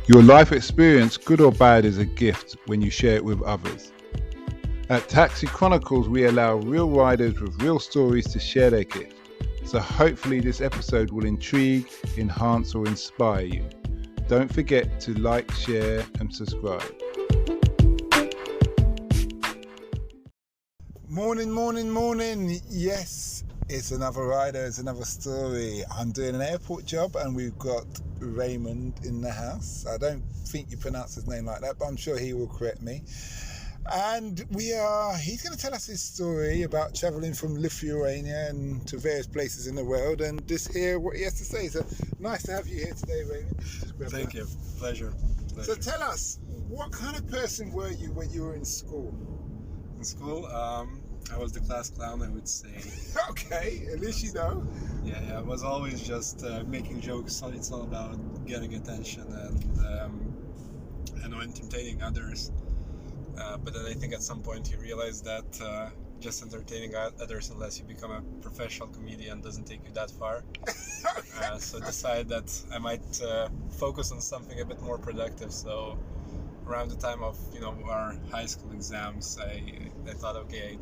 Your life experience, good or bad, is a gift when you share it with others. At Taxi Chronicles, we allow real riders with real stories to share their gift. So hopefully this episode will intrigue, enhance or inspire you. Don't forget to like, share and subscribe. Morning. Yes, it's another rider, it's another story. I'm doing an airport job and we've got Raymond in the house. I don't think you pronounce his name like that, but I'm sure he will correct me. And he's going to tell us his story about travelling from Lithuania and to various places in the world and just hear what he has to say. So nice to have you here today, Raymond. Thank you. Pleasure. So tell us, what kind of person were you when you were in school? In school, I was the class clown, I would say. Okay, at least you know. Yeah, I was always just making jokes. It's all about getting attention and entertaining others. But then I think at some point you realize that just entertaining others, unless you become a professional comedian, doesn't take you that far. So decided that I might focus on something a bit more productive. So around the time of our high school exams, I thought, okay,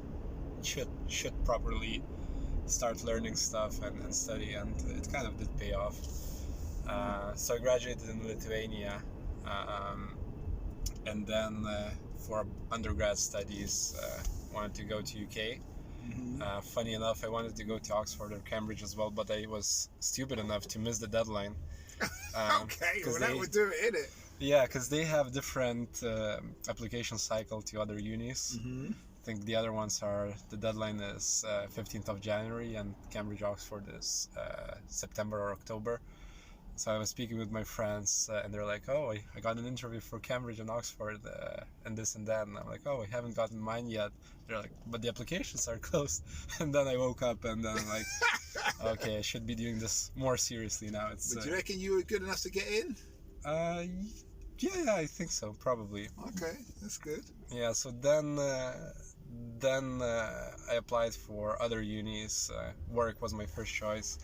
I should properly start learning stuff and study, and it kind of did pay off. So I graduated in Lithuania, and then for undergrad studies wanted to go to UK. Mm-hmm. Funny enough, I wanted to go to Oxford or Cambridge as well, but I was stupid enough to miss the deadline. Okay, well that would do it, innit? Yeah, because they have different application cycle to other unis. Mm-hmm. I think the other ones the deadline is 15th of January and Cambridge Oxford is September or October. So I was speaking with my friends and they're like, oh, I got an interview for Cambridge and Oxford and this and that. And I'm like, oh, I haven't gotten mine yet. They're like, but the applications are closed. And then I woke up and then I'm like, okay, I should be doing this more seriously now. But do you reckon you were good enough to get in? Yeah, I think so, probably. Okay, that's good. Yeah, so then I applied for other unis. Warwick was my first choice.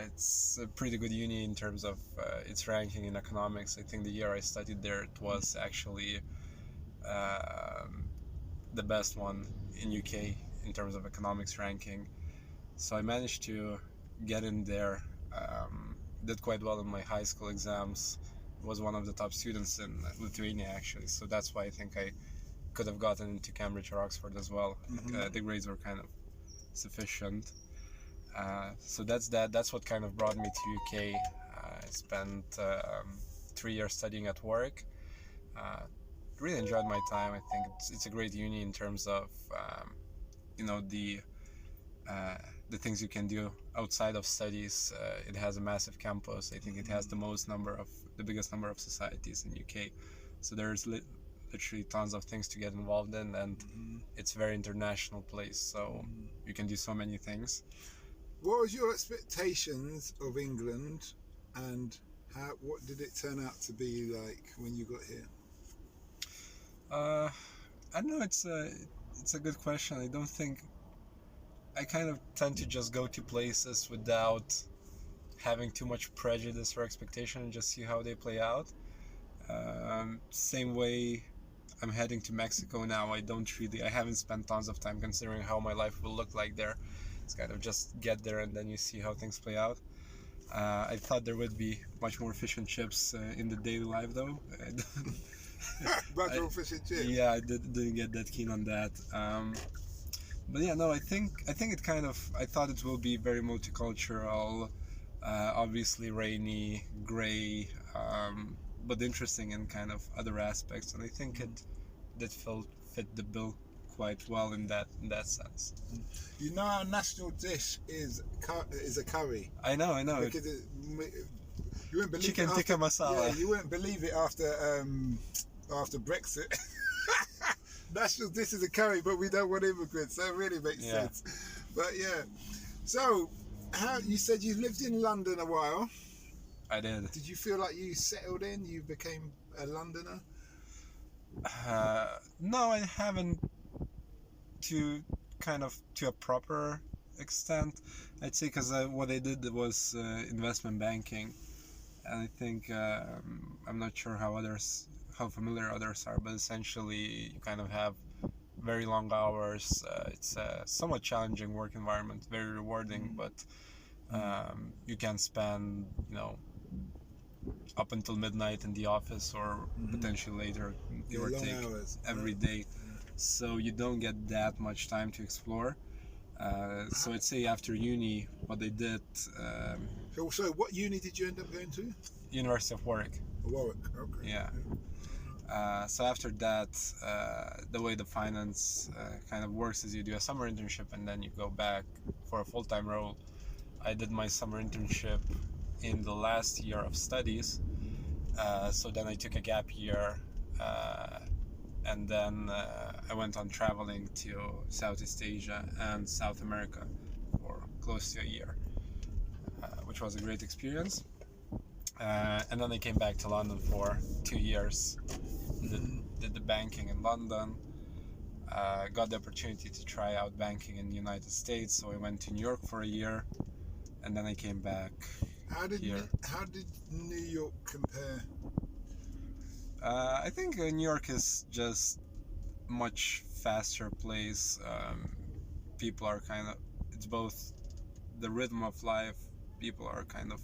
It's a pretty good uni in terms of its ranking in economics. I think the year I studied there, it was actually the best one in UK in terms of economics ranking. So I managed to get in there. Did quite well in my high school exams. Was one of the top students in Lithuania actually. So that's why I think I could have gotten into Cambridge or Oxford as well. Mm-hmm. The grades were kind of sufficient. So that's what kind of brought me to UK. I spent 3 years studying at Warwick. Really enjoyed my time. I think it's a great uni in terms of the things you can do outside of studies. It has a massive campus. I think it has the biggest number of societies in UK. So there's literally tons of things to get involved in, and it's a very international place. So you can do so many things. What was your expectations of England, and what did it turn out to be like when you got here? I don't know. It's a good question. I don't think I kind of tend to just go to places without having too much prejudice or expectation and just see how they play out. Same way I'm heading to Mexico now. I haven't spent tons of time considering how my life will look like there. It's kind of just get there and then you see how things play out. I thought there would be much more fish and chips in the daily life though. Fish and chips? Yeah, I didn't get that keen on that. But yeah, no, I think it kind of, I thought it will be very multicultural, obviously rainy, grey, but interesting in kind of other aspects, and I think it did fit the bill quite well in that sense. You know our national dish is a curry. I know. Because you wouldn't believe chicken tikka masala. Yeah, you wouldn't believe it after Brexit. National dish is a curry, but we don't want immigrants. So it really makes sense. But yeah, so you said you lived in London a while. I did. Did you feel like you settled in? You became a Londoner? No, I haven't. To a proper extent, I'd say, because what I did was investment banking. And I think I'm not sure how familiar others are, but essentially you kind of have very long hours. It's a somewhat challenging work environment, very rewarding, but you can spend, up until midnight in the office or potentially later, give or long take, hours every day. So you don't get that much time to explore. So I'd say after uni, what I did, So what uni did you end up going to? University of Warwick. Warwick. Okay. Yeah. So after that, the way the finance kind of works is you do a summer internship and then you go back for a full-time role. I did my summer internship in the last year of studies. So then I took a gap year, and then I went on traveling to Southeast Asia and South America for close to a year, which was a great experience. And then I came back to London for 2 years, did the banking in London, got the opportunity to try out banking in the United States, so I went to New York for a year, and then I came back here. How did New York compare? I think New York is just much faster place. People are it's both the rhythm of life. People are kind of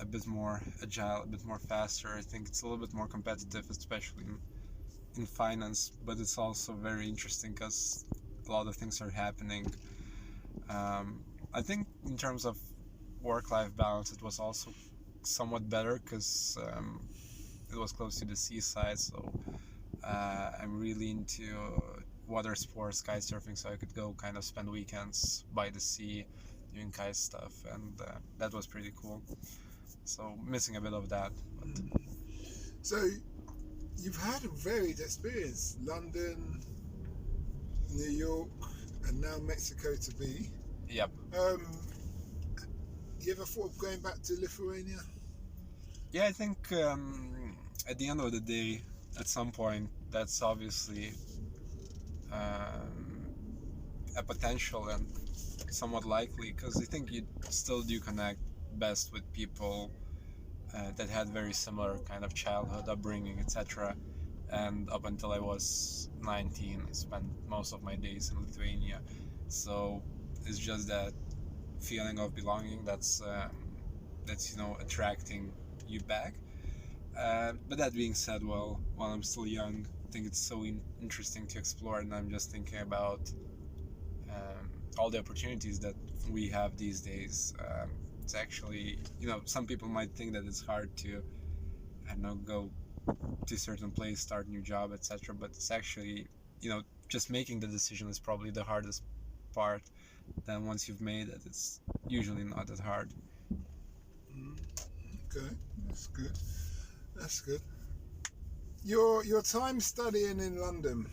a bit more agile, a bit more faster. I think it's a little bit more competitive, especially in finance, but it's also very interesting because a lot of things are happening. I think in terms of work-life balance, it was also somewhat better because it was close to the seaside, so I'm really into water sports, kite surfing, so I could go kind of spend weekends by the sea doing kite stuff, and that was pretty cool. So missing a bit of that. But... So you've had a varied experience: London, New York, and now Mexico to be. Yep. You ever thought of going back to Lithuania? Yeah, I think at the end of the day, at some point, that's obviously a potential and somewhat likely, because I think you still do connect best with people that had very similar kind of childhood upbringing, etc. And up until I was 19, I spent most of my days in Lithuania, so it's just that feeling of belonging that's attracting you back. But that being said, while I'm still young, I think it's so interesting to explore, and I'm just thinking about all the opportunities that we have these days. It's actually, some people might think that it's hard to, go to a certain place, start a new job, etc. But it's actually, just making the decision is probably the hardest part. Then once you've made it, it's usually not that hard. Okay, that's good. That's good. Your time studying in London,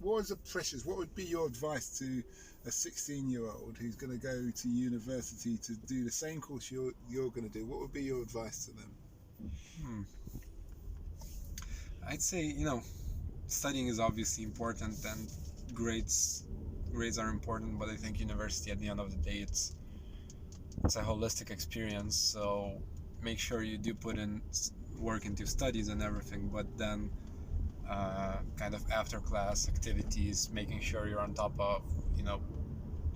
what was the pressures? What would be your advice to a 16-year-old who's going to go to university to do the same course you're going to do? What would be your advice to them? I'd say, studying is obviously important, and grades are important, but I think university, at the end of the day, it's a holistic experience. So make sure you do put in work into studies and everything, but then kind of after class activities, making sure you're on top of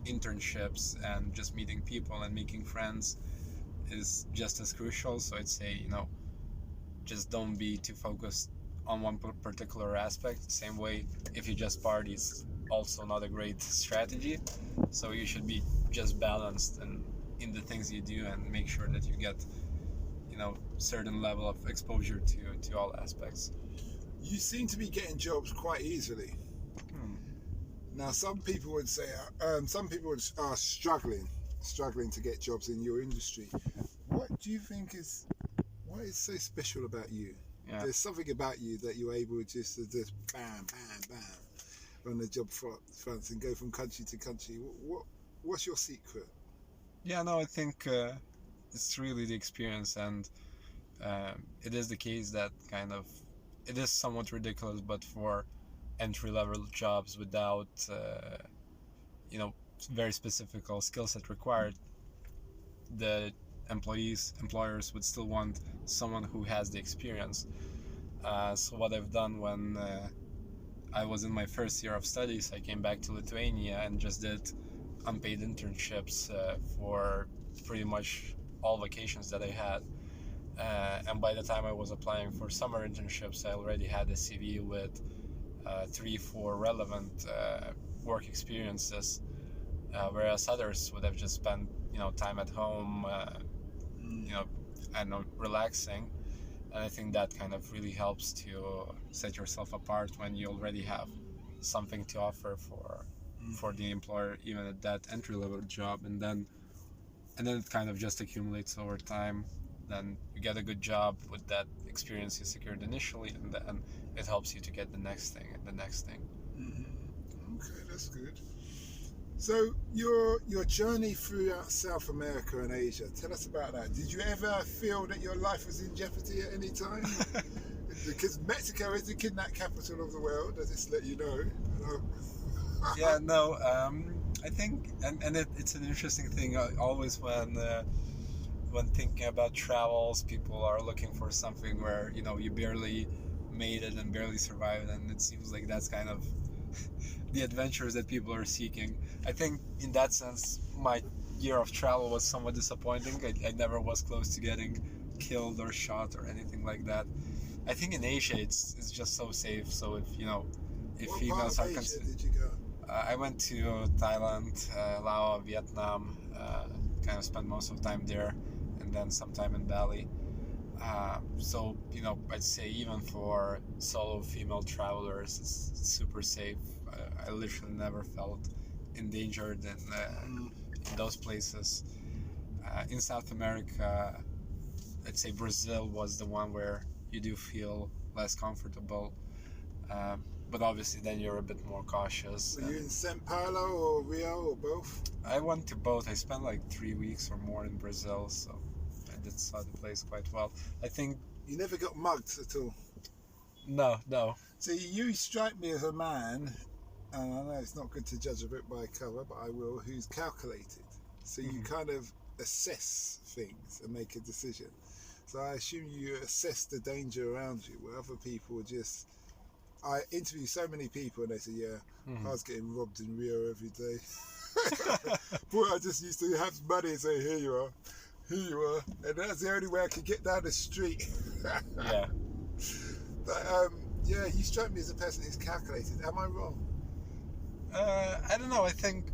internships and just meeting people and making friends is just as crucial. So I'd say just don't be too focused on one particular aspect. Same way, if you just party, it's also not a great strategy. So you should be just balanced and in the things you do, and make sure that you get certain level of exposure to all aspects. You seem to be getting jobs quite easily. Now, some people would say are struggling to get jobs in your industry. What do you think what is so special about you? Yeah. There's something about you that you're able to just bam, bam, bam on the job fronts and go from country to country. What's your secret? Yeah, no, I think it's really the experience, and it is the case that it is somewhat ridiculous, but for entry-level jobs without very specific skill set required, the employers would still want someone who has the experience. So what I've done when I was in my first year of studies, I came back to Lithuania and just did unpaid internships for pretty much all vacations that I had. And by the time I was applying for summer internships, I already had a CV with 3-4 relevant work experiences, whereas others would have just spent time at home, I don't know, relaxing. And I think that kind of really helps to set yourself apart when you already have something to offer for the employer, even at that entry-level job, and then it kind of just accumulates over time. Then you get a good job with that experience you secured initially, and then it helps you to get the next thing and the next thing. Mm-hmm. Okay, that's good. So your journey throughout South America and Asia, tell us about that. Did you ever feel that your life was in jeopardy at any time? Because Mexico is the kidnap capital of the world, I just let you know. Yeah, no, I think, and it's an interesting thing. Always when thinking about travels, people are looking for something where you barely made it and barely survived, and it seems like that's kind of the adventures that people are seeking. I think in that sense, my year of travel was somewhat disappointing. I never was close to getting killed or shot or anything like that. I think in Asia it's just so safe. So if What females part are of Asia considered, did you go? I went to Thailand, Laos, Vietnam. Kind of spent most of the time there, and then some time in Bali. So I'd say even for solo female travelers, it's super safe. I literally never felt endangered in those places. In South America, I'd say Brazil was the one where you do feel less comfortable, but obviously then you're a bit more cautious. Were you in Sao Paulo or Rio or both? I went to both. I spent like 3 weeks or more in Brazil, so I did saw the place quite well. I think You never got mugged at all? no. See, you strike me as a man, and I know it's not good to judge a book by cover, but I will, who's calculated. So you kind of assess things and make a decision. So I assume you assess the danger around you, where other people just... I interview so many people and they say, I was getting robbed in Rio every day. Boy, I just used to have money and say, here you are. And that's the only way I could get down the street. Yeah. But you strike me as a person who's calculated. Am I wrong? I don't know. I think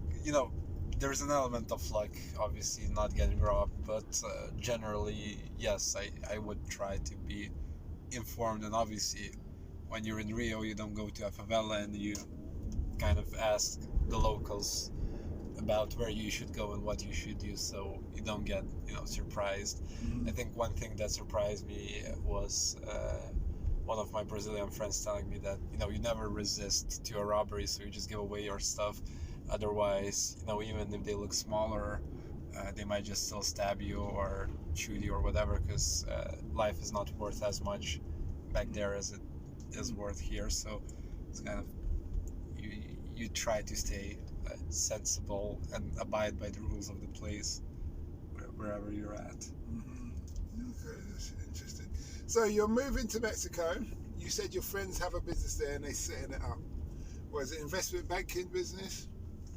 there's an element of luck, obviously, not getting robbed, but generally, yes, I would try to be informed. And obviously, when you're in Rio, you don't go to a favela and you kind of ask the locals about where you should go and what you should do, so you don't get surprised. I think one thing that surprised me was one of my Brazilian friends telling me that you never resist to a robbery, so you just give away your stuff. Otherwise, even if they look smaller, they might just still stab you or shoot you or whatever, because life is not worth as much back there as it is worth here. So it's kind of you try to stay sensible and abide by the rules of the place wherever you're at. Okay, that's interesting. So you're moving to Mexico. You said your friends have a business there and they're setting it up. Was it investment banking business?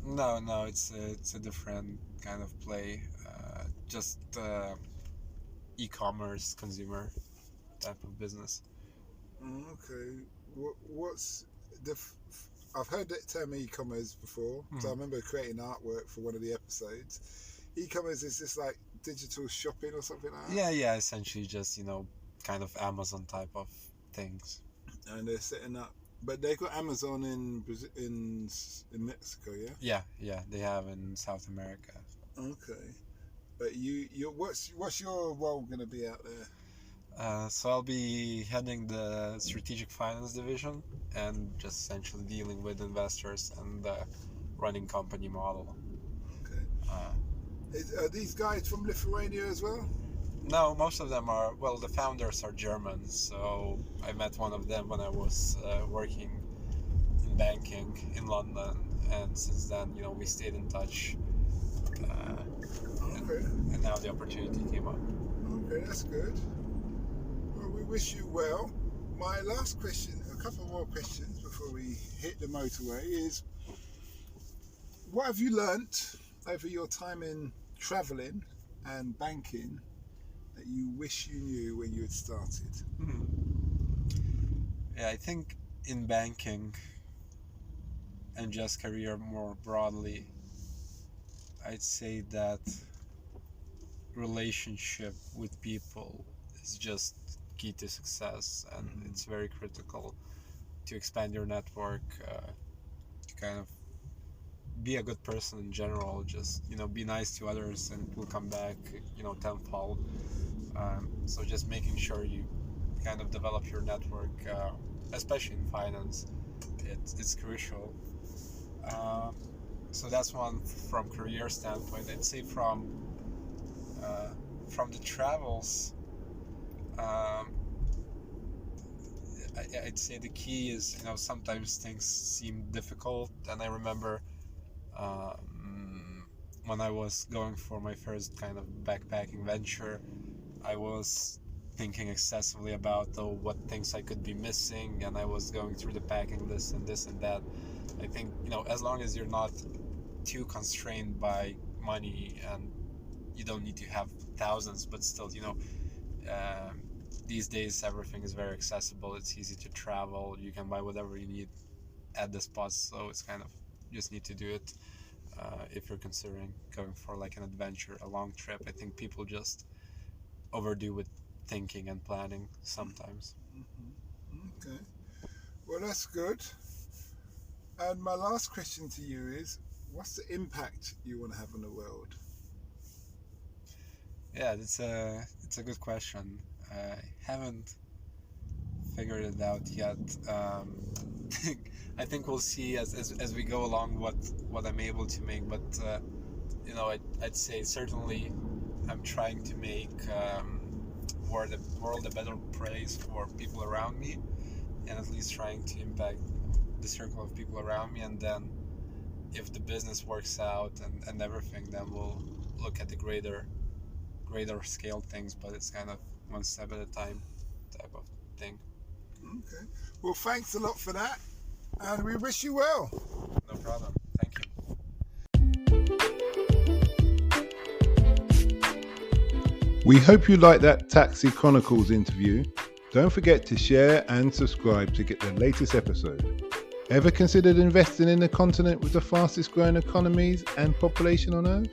No, it's a different kind of play. Just e-commerce, consumer type of business. Okay. What's the... I've heard that term e-commerce before, so I remember creating artwork for one of the episodes. E-commerce is just like digital shopping or something like that? Yeah, essentially just, kind of Amazon type of things. And they're setting up, but they've got Amazon in Mexico, yeah? Yeah, they have in South America. Okay. But you what's your role going to be out there? So I'll be heading the strategic finance division and just essentially dealing with investors and running company model. Okay. Are these guys from Lithuania as well? No, most of them are, the founders are German, so I met one of them when I was working in banking in London, and since then, we stayed in touch. And now the opportunity came up. Okay, that's good. Well, we wish you well. My last question, a couple more questions before we hit the motorway, is what have you learnt over your time in travelling and banking that you wish you knew when you had started? Yeah, I think in banking and just career more broadly, I'd say that relationship with people is just key to success, and it's very critical to expand your network, to kind of be a good person in general. Just be nice to others and it will come back tenfold. So just making sure you kind of develop your network, especially in finance, it's crucial. So that's one from career standpoint. I'd say from the travels, I'd say the key is, sometimes things seem difficult, and I remember when I was going for my first kind of backpacking venture, I was thinking excessively about what things I could be missing, and I was going through the packing list and this and that. I think, as long as you're not too constrained by money, and you don't need to have thousands, but still, these days everything is very accessible. It's easy to travel. You can buy whatever you need at the spots, so it's kind of just need to do it. If you're considering going for like an adventure, a long trip, I think people just overdo with thinking and planning sometimes. Okay, well, that's good. And my last question to you is, what's the impact you want to have on the world? Yeah, it's a good question. I haven't figured it out yet. I think we'll see as we go along what I'm able to make, but I'd say certainly I'm trying to make world a better place for people around me, and at least trying to impact the circle of people around me. And then if the business works out and everything, then we'll look at the greater scale things, but it's kind of one step at a time type of thing. Okay, well, thanks a lot for that, and we wish you well. No problem. Thank you. We hope you liked that Taxi Chronicles interview. Don't forget to share and subscribe to get the latest episode. Ever considered investing in the continent with the fastest growing economies and population on Earth?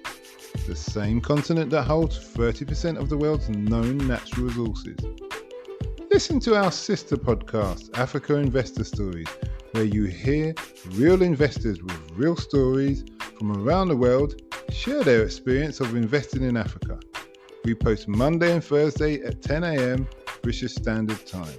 The same continent that holds 30% of the world's known natural resources. Listen to our sister podcast, Africa Investor Stories, where you hear real investors with real stories from around the world share their experience of investing in Africa. We post Monday and Thursday at 10 a.m. British Standard Time.